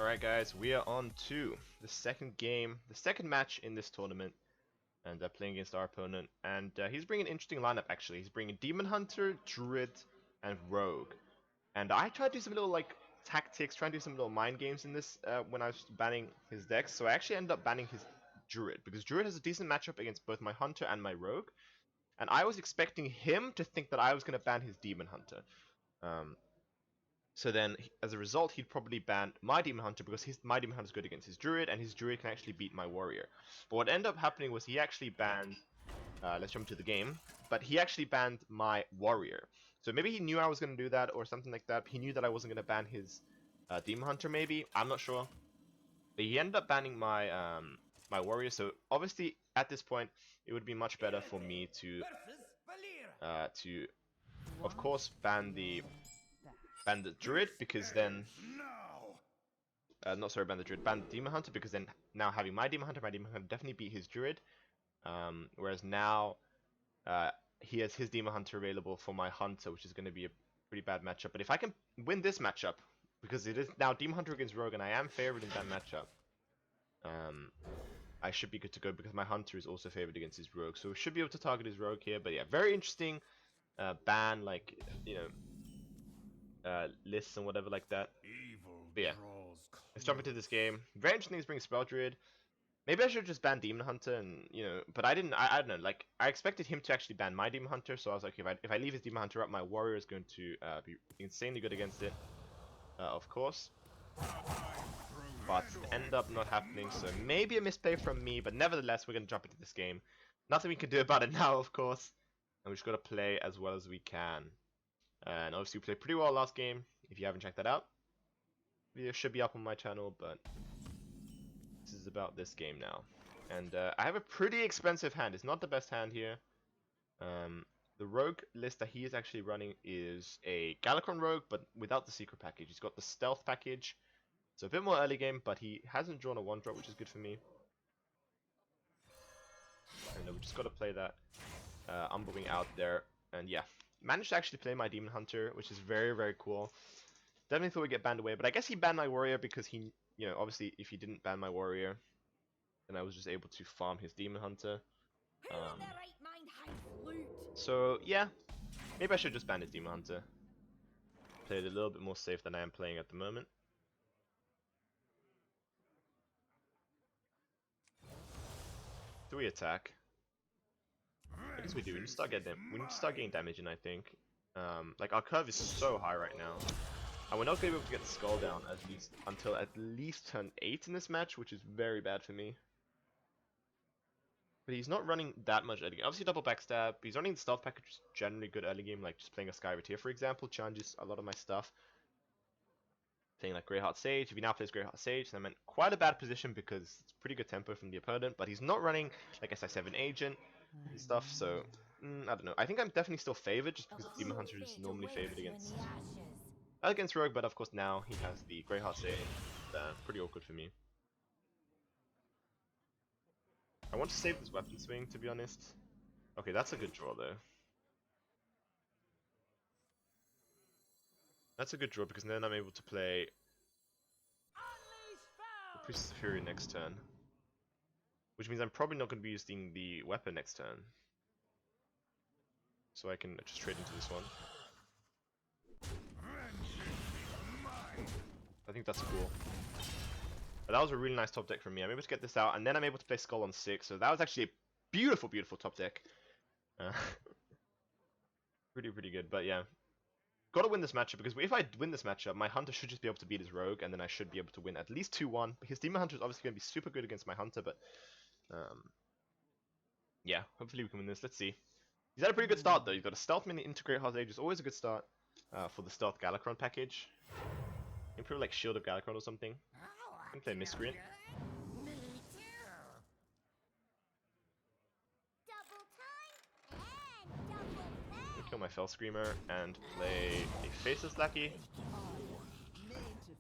Alright guys, we are on to the second game, the second match in this tournament, and playing against our opponent, and he's bringing an interesting lineup actually. He's bringing Demonhunter, Druid, and Rogue, and I tried to do some little like tactics, trying to do some little mind games in this when I was banning his decks, so I actually ended up banning his Druid, because Druid has a decent matchup against both my Hunter and my Rogue, and I was expecting him to think that I was going to ban his Demonhunter. So then, as a result, he'd probably ban my Demonhunter because my Demonhunter is good against his Druid, and his Druid can actually beat my Warrior. But what ended up happening was he actually banned, let's jump to the game, but he actually banned my Warrior. So maybe he knew I was going to do that or something like that. He knew that I wasn't going to ban his Demonhunter maybe, I'm not sure. But he ended up banning my my Warrior, so obviously at this point, it would be much better for me to of course, ban the Druid, because then ban the Demonhunter, because then now having my Demonhunter definitely beat his Druid, whereas now he has his Demonhunter available for my Hunter, which is going to be a pretty bad matchup. But if I can win this matchup, because it is now Demonhunter against Rogue, and I am favored in that matchup, I should be good to go, because my Hunter is also favored against his Rogue, so we should be able to target his Rogue here. But yeah, very interesting ban, like, you know, lists and whatever like that. But yeah, let's jump into this game. Very interesting he's bringing Spell Druid. Maybe I should just ban Demonhunter, and you know, but I didn't. I don't know. Like, I expected him to actually ban my Demonhunter, so I was like, if I leave his Demonhunter up, my Warrior is going to be insanely good against it, of course. But it ended up not happening, so maybe a misplay from me. But nevertheless, we're gonna jump into this game. Nothing we can do about it now, of course, and we just gotta play as well as we can. And obviously we played pretty well last game. If you haven't checked that out, video should be up on my channel, but this is about this game now. And I have a pretty expensive hand. It's not the best hand here. The Rogue list that he is actually running is a Galakron Rogue, but without the secret package. He's got the stealth package, so a bit more early game, but he hasn't drawn a 1-drop, which is good for me. And we just got to play that Umbering out there, and yeah. Managed to actually play my Demonhunter, which is very, very cool. Definitely thought we'd get banned away, but I guess he banned my Warrior because he, you know, obviously if he didn't ban my Warrior, then I was just able to farm his Demonhunter. So yeah, maybe I should just ban his Demonhunter. Play it a little bit more safe than I am playing at the moment. Do we attack? I guess we do. We need to start getting damage in, I think. Like, our curve is so high right now, and we're not going to be able to get the skull down until at least turn 8 in this match, which is very bad for me. But he's not running that much early game. Obviously double backstab. He's running the stealth package, which is generally good early game, like just playing a Skyreteer, for example, challenges a lot of my stuff. Playing like Greyheart Sage. If he now plays Greyheart Sage, then I'm in quite a bad position because it's pretty good tempo from the opponent, but he's not running like SI7 Agent and stuff, so I don't know. I think I'm definitely still favored, just because Demonhunter is normally favored against Rogue, but of course now he has the Greyheart Sage. Pretty awkward for me. I want to save this weapon swing, to be honest. Okay, that's a good draw though. That's a good draw, because then I'm able to play the Priestess of Fury next turn, which means I'm probably not going to be using the weapon next turn. So I can just trade into this one. I think that's cool. But that was a really nice top deck for me. I'm able to get this out, and then I'm able to play Skull on 6. So that was actually a beautiful, beautiful top deck. Pretty good. But yeah, got to win this matchup, because if I win this matchup, my Hunter should just be able to beat his Rogue, and then I should be able to win at least 2-1. His Demonhunter is obviously going to be super good against my Hunter, but yeah, hopefully we can win this. Let's see. He's had a pretty good start though. You've got a Stealth Mini into Greyheart Sage, is always a good start for the Stealth Galakron package. Improve like Shield of Galakron or something. I can play Miscreant. Kill my Fell Screamer and play a Faceless Lackey.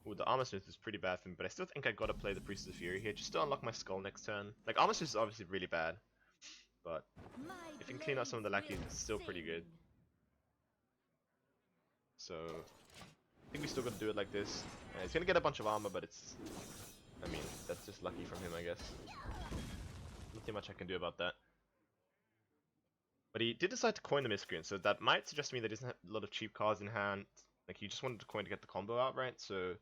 Ooh, the Armor Smith is pretty bad for me, but I still think I gotta play the Priestess of Fury here just to unlock my Skull next turn. Like, Armor Smith is obviously really bad, but if you can clean out some of the lackeys, it's still pretty good. So think we still gotta do it like this. He's gonna get a bunch of armor, but it's... I mean, that's just lucky from him, I guess. Nothing much I can do about that. But he did decide to coin the miscreant, so that might suggest to me that he doesn't have a lot of cheap cards in hand. Like, he just wanted to coin to get the combo out, right? So...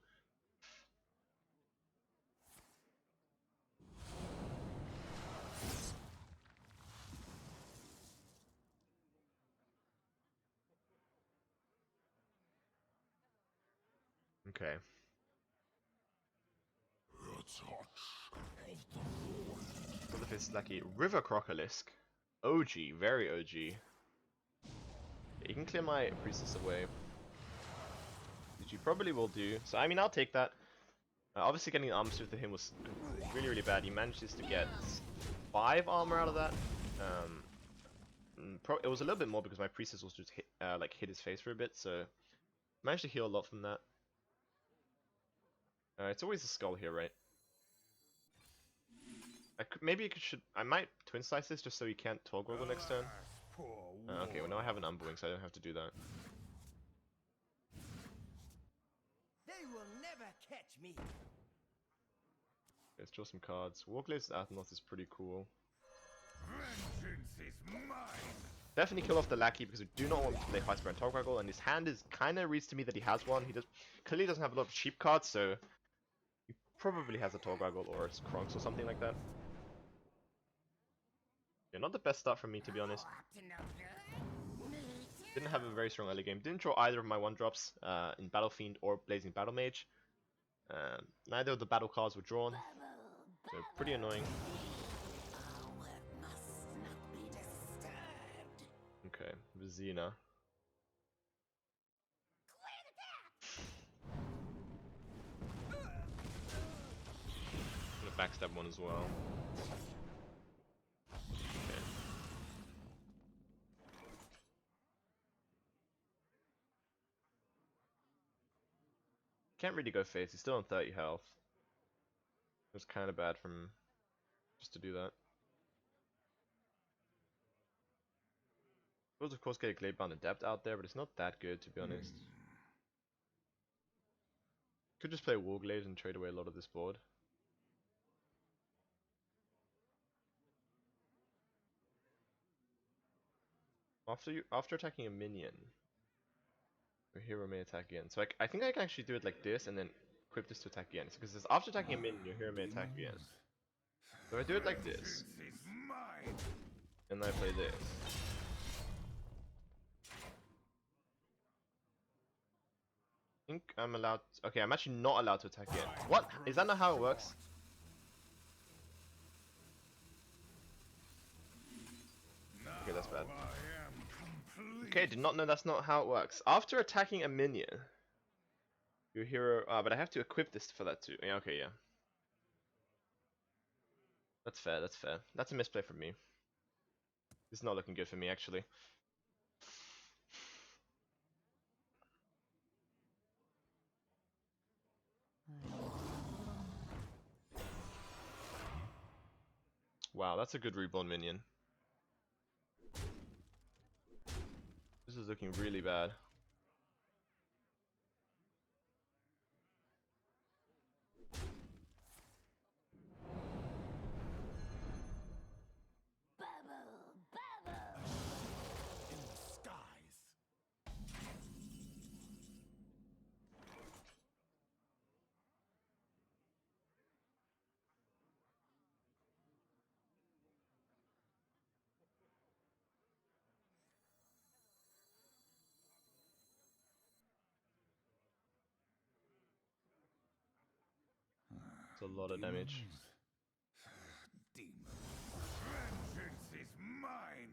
Okay. What if it's lucky? River Crocolisk. OG, very OG. You can clear my priestess away, which you probably will do. So I mean, I'll take that. Obviously, getting the armor smith to him was really, really bad. He managed to get 5 armor out of that. It was a little bit more because my priestess was just hit his face for a bit, so managed to heal a lot from that. It's always a skull here, right? I might twin slice this just so he can't toggle next turn. Okay, well now I have an Umberwing, so I don't have to do that. They will never catch me. Let's draw some cards. Warglade's Athnos is pretty cool. Vengeance is mine. Definitely kill off the lackey because we do not want to play Hearthstone and Togwaggle, and his hand is kind of reads to me that he has one. He clearly doesn't have a lot of cheap cards, so he probably has a Togwaggle or a Kronks or something like that. Yeah, not the best start for me, to be honest. Didn't have a very strong early game. Didn't draw either of my 1-drops in Battle Fiend or Blazing Battle Mage. Neither of the battle cards were drawn, so pretty annoying. Okay, Vizina. I'm gonna backstab one as well. Okay. Can't really go face, he's still on 30 health. It was kind of bad from just to do that. Could of course get a Gladebound Adept out there, but it's not that good, to be honest. Could just play Warglade and trade away a lot of this board. After attacking a minion, your hero may attack again. So I think I can actually do it like this and then equip this to attack again. Because so after attacking a minion, your hero may attack again. So I do it like this, and I play this. I think I'm allowed. Okay, I'm actually not allowed to attack again. What? Is that not how it works? Okay, that's bad. Okay, did not know that's not how it works. After attacking a minion, your hero. But I have to equip this for that too. Yeah, okay, yeah. That's fair, that's fair. That's a misplay from me. It's not looking good for me, actually. Wow, that's a good reborn minion. This is looking really bad. It's a lot of damage. Vengeance is mine.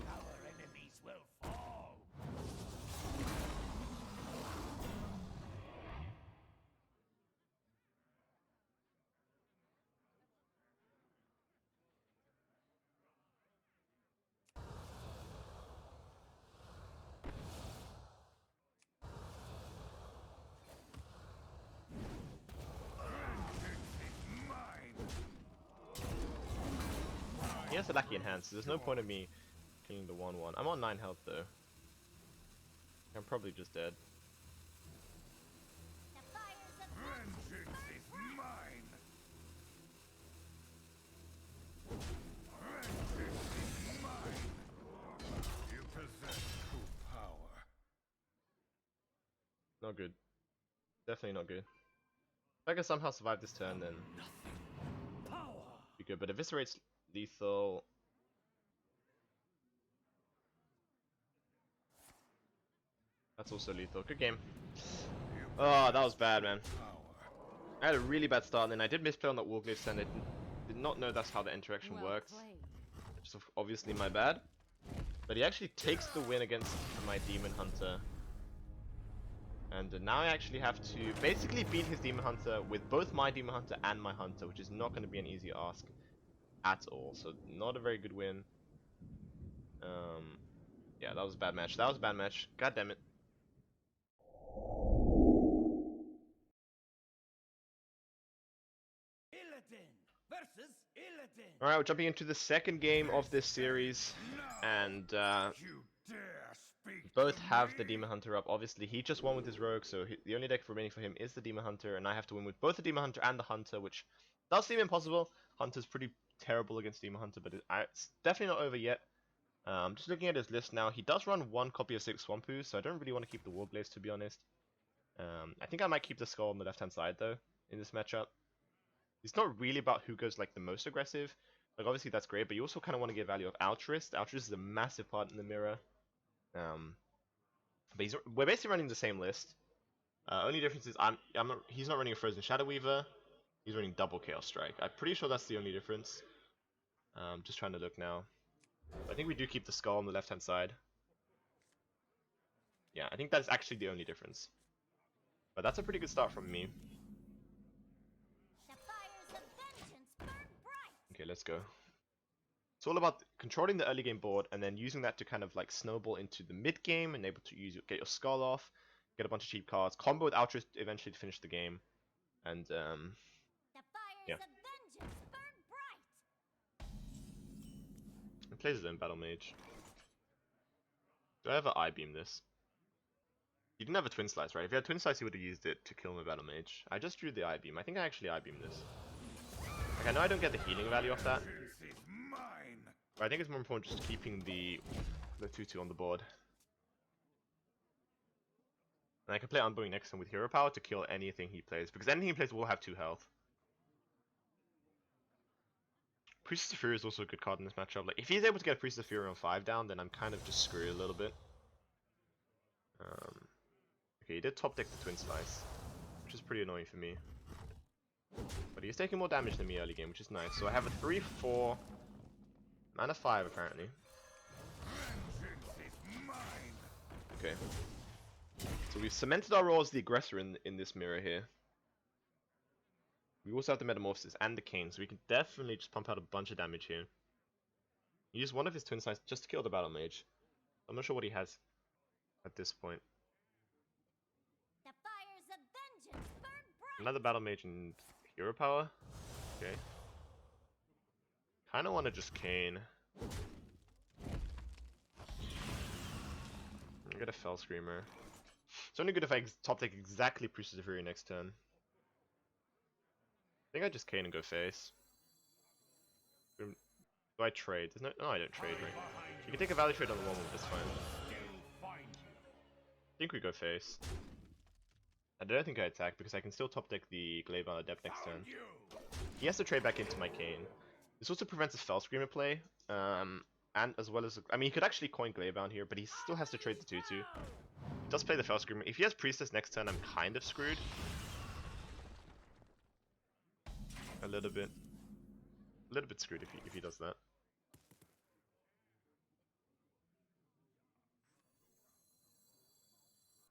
Our enemies will fall. He has a lackey in hand, so there's no point of me killing the 1-1. I'm on 9 health though. I'm probably just dead. Not good. Definitely not good. If I can somehow survive this turn, then be good. But Eviscerate's lethal. That's also lethal. Good game. Oh, that was bad, man. I had a really bad start, and then I did misplay on that Warglyphs, and I did not know that's how the interaction works. Which is obviously my bad. But he actually takes the win against my Demonhunter. And now I actually have to basically beat his Demonhunter with both my Demonhunter and my Hunter, which is not going to be an easy ask at all. So not a very good win. Yeah, that was a bad match. That was a bad match. God damn it. Illidan versus Illidan. Alright, we're jumping into the second game of this series. And You dare speak both to have the me? Demon Hunter up. Obviously, he just won with his Rogue, so the only deck remaining for him is the Demon Hunter, and I have to win with both the Demon Hunter and the Hunter, which does seem impossible. Hunter's pretty terrible against Demon Hunter, but it's definitely not over yet. Just looking at his list now, he does run one copy of 6 Swampoos, so I don't really want to keep the Warblades, to be honest. I think I might keep the Skull on the left-hand side, though, in this matchup. It's not really about who goes like the most aggressive. Like, obviously that's great, but you also kind of want to get value of Altruist. Altruist is a massive part in the mirror. But we're basically running the same list. Only difference is he's not running a Frozen Shadow Weaver. He's running double Chaos Strike. I'm pretty sure that's the only difference. Just trying to look now. I think we do keep the Skull on the left-hand side. Yeah, I think that's actually the only difference. But that's a pretty good start from me. The fires of vengeance burn bright. Okay, let's go. It's all about controlling the early game board and then using that to kind of like snowball into the mid game and able to get your Skull off, get a bunch of cheap cards, combo with Altruist eventually to finish the game, and The fires yeah. of vengeance burn bright. He plays his own Battle Mage. Do I ever I-beam this? He didn't have a Twin Slice, right? If he had Twin Slice, he would have used it to kill my Battle Mage. I just drew the I-beam. I think I actually I-beam this. Like, I know I don't get the healing value off that, This is mine. but I think it's more important just keeping the 2/2 on the board. And I can play Unbowing next turn with Hero Power to kill anything he plays, because anything he plays will have 2 health. Priestess of Fury is also a good card in this matchup. Like, if he's able to get Priestess of Fury on 5 down, then I'm kind of just screwed a little bit. Okay, he did top deck the Twin Slice, which is pretty annoying for me. But he's taking more damage than me early game, which is nice. So I have a 3/4, mana 5 apparently. Vengeance is mine. Okay. So we've cemented our role as the aggressor in this mirror here. We also have the Metamorphosis and the Cane, so we can definitely just pump out a bunch of damage here. Use one of his Twin Slices just to kill the Battle Mage. I'm not sure what he has at this point. The fires of vengeance burn bright. Another Battle Mage and Hero Power. Okay. Kinda wanna just Cane. I get a Fell Screamer. It's only good if I top deck exactly Priestess of Fury next turn. I think I just Cane and go face. Do I trade? There's no, I don't trade, right? You can take a value trade on the one, that's fine. I think we go face. I don't think I attack because I can still top deck the Glaive Adept next turn. He has to trade back into my Cane. This also prevents his Fell Screamer play, and as well as, I mean, he could actually coin Glaybound here, but he still has to trade the 2/2. He does play the Fell Screamer. If he has Priestess next turn, I'm kind of screwed. A little bit screwed if he does that.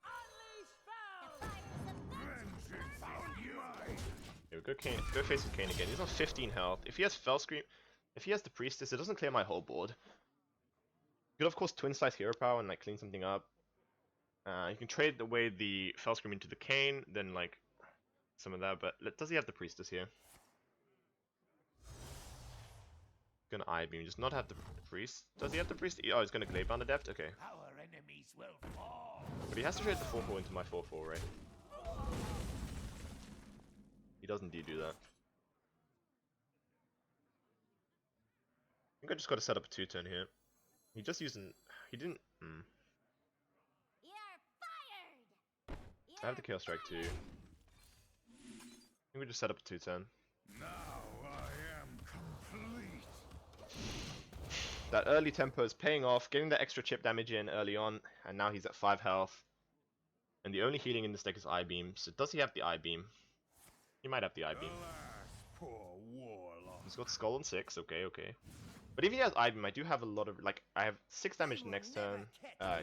The fires of vengeance Vengeance is mine. Okay, we go face with Cane again. He's on 15 health. If he has Fell Scream, if he has the Priestess, it doesn't clear my whole board. You could of course Twin Slice Hero Power and like clean something up. You can trade away the Fell Scream into the Cane, then like some of that. But does he have the Priestess here? Gonna I-beam, just not have the Priest. Does he have the Priest? Oh, he's gonna Glaive Adept. Okay, Our enemies will fall. but he has to trade the 4/4 into my 4/4, right? He does indeed do that. I think I just got to set up a 2-turn here. He just using. He didn't. You're fired. You're I have the Chaos Strike too. I think we just set up a 2-turn. Now I am complete. That early tempo is paying off, getting that extra chip damage in early on, and now he's at 5 health. And the only healing in this deck is I-Beam, so does he have the I-Beam? He might have the I-Beam. Alas, poor warlock. He's got Skull on 6, okay, okay. But if he has I-Beam, I do have a lot of, like, I have 6 damage next turn,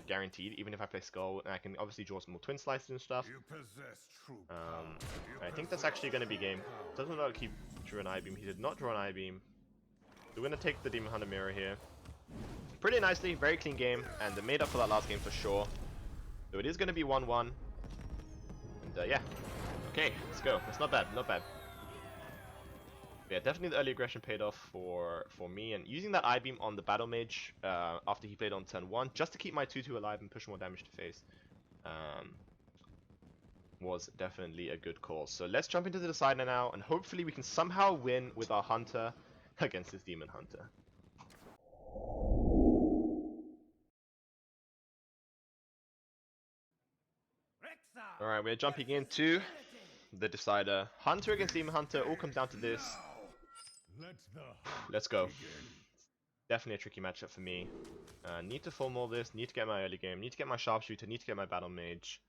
guaranteed, even if I play Skull, and I can obviously draw some more Twin Slices and stuff. You possess true power. I think that's actually going to be game. Doesn't look like he drew an I-Beam. He did not draw an I-Beam. So we're going to take the Demonhunter Mirror here. Pretty nicely, very clean game, and they made up for that last game for sure. So it is going to be 1-1. And yeah. Okay, let's go. That's not bad, not bad. Yeah, definitely the early aggression paid off for me, and using that I-Beam on the Battle Mage after he played on turn 1, just to keep my 2-2 alive and push more damage to face, was definitely a good call. So let's jump into the decider now, and hopefully we can somehow win with our Hunter against this Demonhunter. Alright, we're jumping into the decider. Hunter against Demonhunter, all comes down to this. Let's go. Definitely a tricky matchup for me. Need to form all this, need to get my early game, need to get my Sharpshooter, need to get my Battle Mage.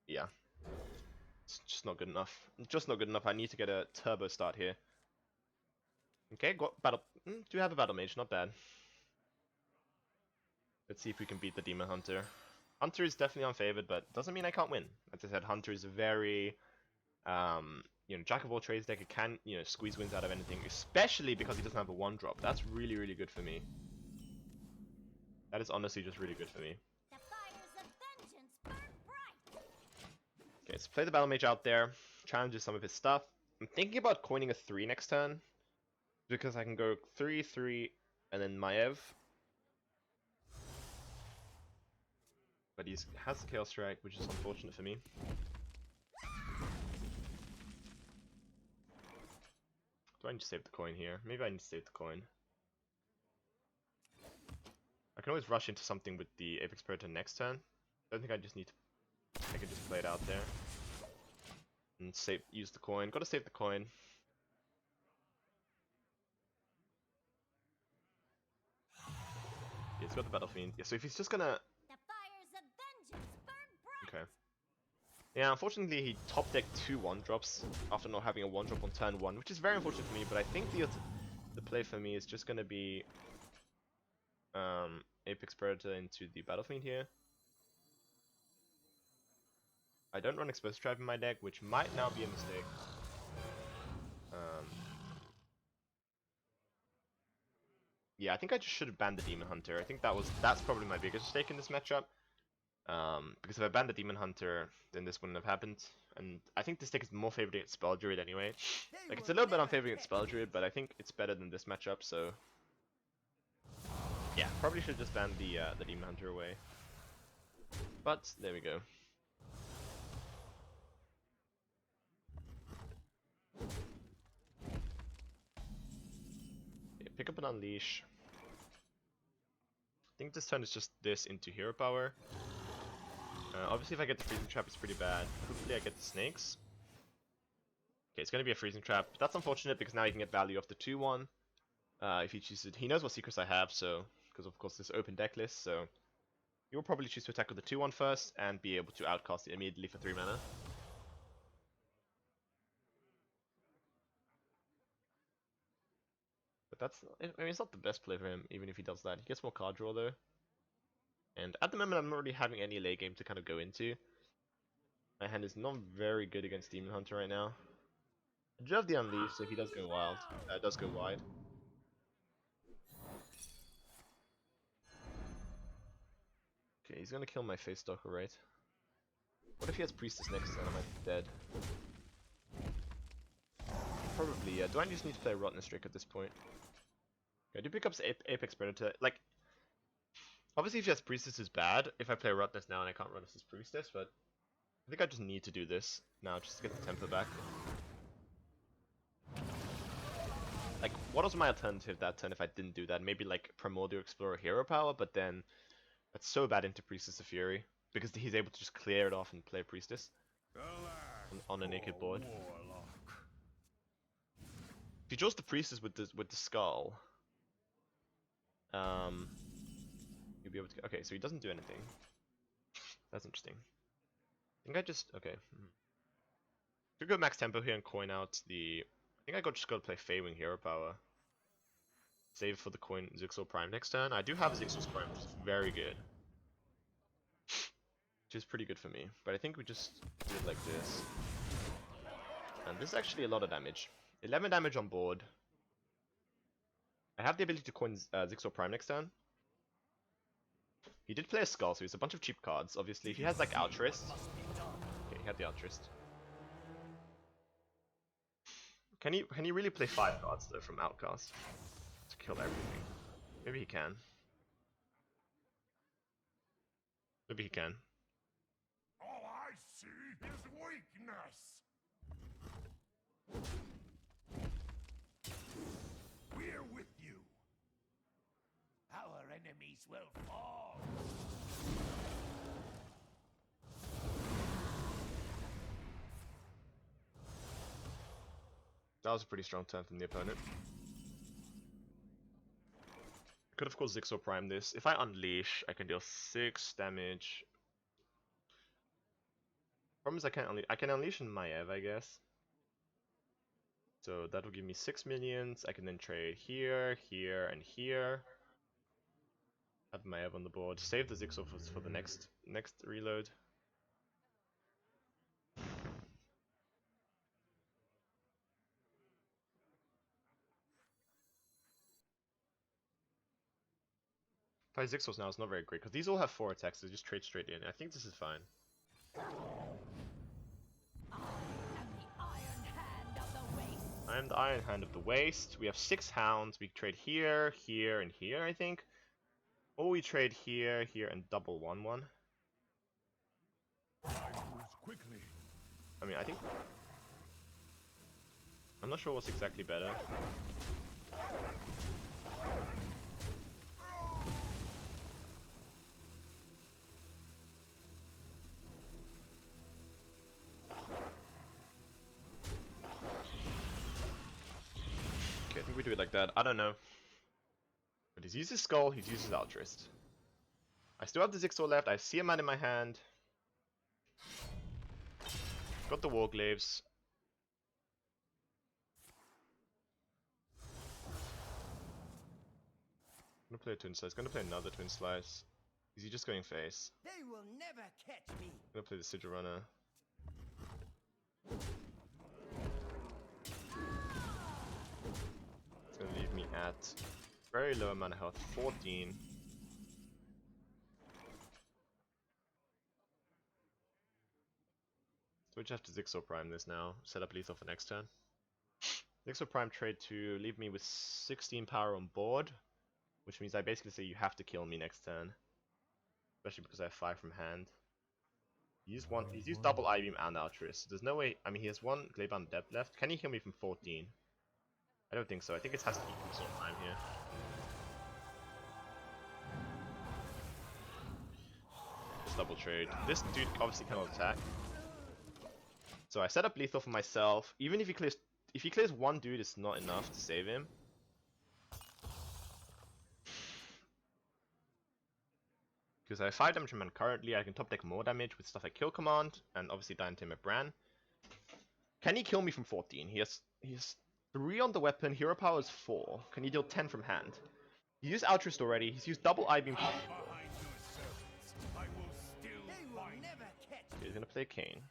Yeah. It's just not good enough. Just not good enough. I need to get a turbo start here. Okay, got battle. Do have a Battle Mage, not bad. Let's see if we can beat the Demonhunter. Hunter is definitely unfavored, but doesn't mean I can't win. As I said, Hunter is a very, jack of all trades deck. It can, squeeze wins out of anything, especially because he doesn't have a 1-drop. That's really, really good for me. That is honestly just really good for me. The fires of vengeance burn bright. Okay, so play the Battle Mage out there, challenges some of his stuff. I'm thinking about coining a 3 next turn, because I can go 3-3, and then Maev. But he has the Chaos Strike, which is unfortunate for me. Do I need to save the coin here? Maybe I need to save the coin. I can always rush into something with the Apex Predator next turn. I don't think I just need to... I can just play it out there. And use the coin. Gotta save the coin. Yeah, he's got the Battle Fiend. Yeah, so if he's just gonna... Okay. Yeah, unfortunately he top decked 2 1-drops after not having a 1-drop on turn 1, which is very unfortunate for me, but I think the play for me is just gonna be Apex Predator into the Battle Fiend here. I don't run Explosive Trap in my deck, which might now be a mistake. Yeah, I think I just should have banned the Demonhunter. I think that's probably my biggest mistake in this matchup. Because if I banned the Demonhunter, then this wouldn't have happened. And I think this deck is more favored against Spell Druid anyway. Like, it's a little bit unfavored against Spell Druid, but I think it's better than this matchup, so... Yeah, probably should have just banned the Demonhunter away. But, there we go. Yeah, pick up an Unleash. I think this turn is just this into Hero Power. Obviously if I get the Freezing Trap, it's pretty bad. Hopefully I get the Snakes. Okay, it's going to be a Freezing Trap. That's unfortunate because now he can get value off the 2-1. If he chooses it. He knows what secrets I have, so... Because of course this open deck list, so... He will probably choose to attack with the 2-1 first, and be able to outcast it immediately for 3 mana. But that's... I mean, it's not the best play for him, even if he does that. He gets more card draw though. And at the moment, I'm not really having any late game to kind of go into. My hand is not very good against Demonhunter right now. I do have the Unleash, so if he does go wild, does go wide. Okay, he's gonna kill my Face Stalker, right? What if he has Priestess next turn? I might be dead. Probably, yeah. Do I just need to play Rottenness Drake at this point? Okay, I do pick up Apex Predator. Like, obviously, if he has Priestess is bad. If I play Rottenness now and I can't run as Priestess, but I think I just need to do this now just to get the tempo back. Like, what was my alternative that turn if I didn't do that? Maybe like Primordial Explorer Hero Power, but then that's so bad into Priestess of Fury. because he's able to just clear it off and play Priestess Alas, on a naked board. warlock. If he draws the Priestess with the skull, you'll be able to. Okay, so he doesn't do anything. That's interesting. I think I just okay. Could go max tempo here and coin out the. I think I just got to play Feywing Hero Power. Save for the coin Zixor Prime next turn. I do have Zixor's Prime, which is very good. Which is pretty good for me. But I think we just do it like this. And this is actually a lot of damage. 11 damage on board. I have the ability to coin Zixor Prime next turn. He did play a Skull, so it's a bunch of cheap cards. Obviously, if he has like Altruist. Okay, he had the Altruist. Can he really play 5 cards though from Outcast to kill everything? Maybe he can. Maybe he can. All I see is weakness. We're with you. Our enemies will fall. That was a pretty strong turn from the opponent. Could of course Zixor Prime this. If I unleash, I can deal 6 damage. Problem is I can unleash in Maev, I guess. So that will give me 6 minions. I can then trade here, here, and here. Have Maev on the board. Save the Zixor for the next reload. Play Zixors now is not very great because these all have 4 attacks, so just trade straight in. I think this is fine. I am the Iron Hand of the Waste. We have 6 Hounds. We trade here, here, and here, I think. Or we trade here, here, and double 1/1. Quickly. I mean, I think... I'm not sure what's exactly better. Okay, I think we do it like that. I don't know. But he's used his Skull, he's used his Altruist. I still have the Zixor left, I have Siamat in my hand. Got the Warglaves. I'm gonna play a Twin Slice, gonna play another Twin Slice. Is he just going face? They will never catch me. I'm gonna play the Sigil Runner. It's gonna leave me at very low amount of health, 14. Switch have to Zixor Prime this now, set up lethal for next turn. Zixor Prime trade to leave me with 16 power on board, which means I basically say you have to kill me next turn. Especially because I have 5 from hand. He's used double Eye Beam and Altruist. There's no way, I mean he has 1 Glaive-Bound Depth left. Can he kill me from 14? I don't think so, I think it has to be Zixor Prime here. Just double trade. This dude obviously cannot attack. So I set up lethal for myself. Even if he clears 1 dude, it's not enough to save him. Because I have 5 damage from him currently, I can top deck more damage with stuff like Kill Command and obviously Diantima Bran. Can he kill me from 14? He has 3 on the weapon, Hero Power is 4. Can he deal 10 from hand? He used Altruist already, he's used double Eye Beam. Behind yourselves, I will still They will find never catch me. He's gonna play Kane.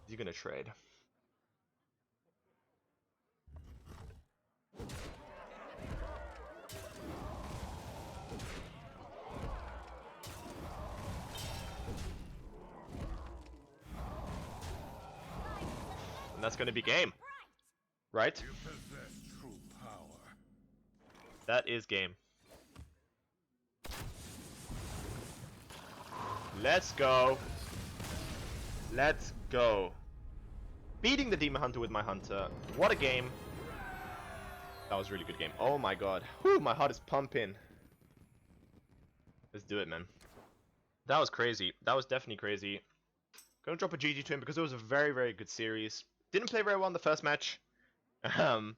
Is he gonna trade? And that's gonna be game. Right? You possess true power. That is game. Let's go. Let's go. beating the Demon Hunter with my Hunter. What a game. That was a really good game. Oh my god. Whew, my heart is pumping. Let's do it, man. That was crazy. That was definitely crazy. Gonna drop a GG to him because it was a very, very good series. Didn't play very well in the first match. At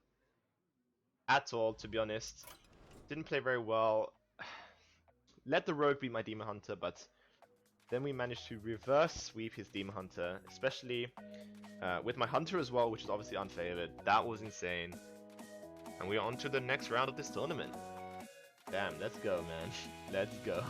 all, to be honest. Didn't play very well. Let the Rogue be my Demon Hunter, but then we managed to reverse sweep his Demon Hunter, especially with my Hunter as well, which is obviously unfavored. That was insane. And we are on to the next round of this tournament. Damn, let's go, man. Let's go.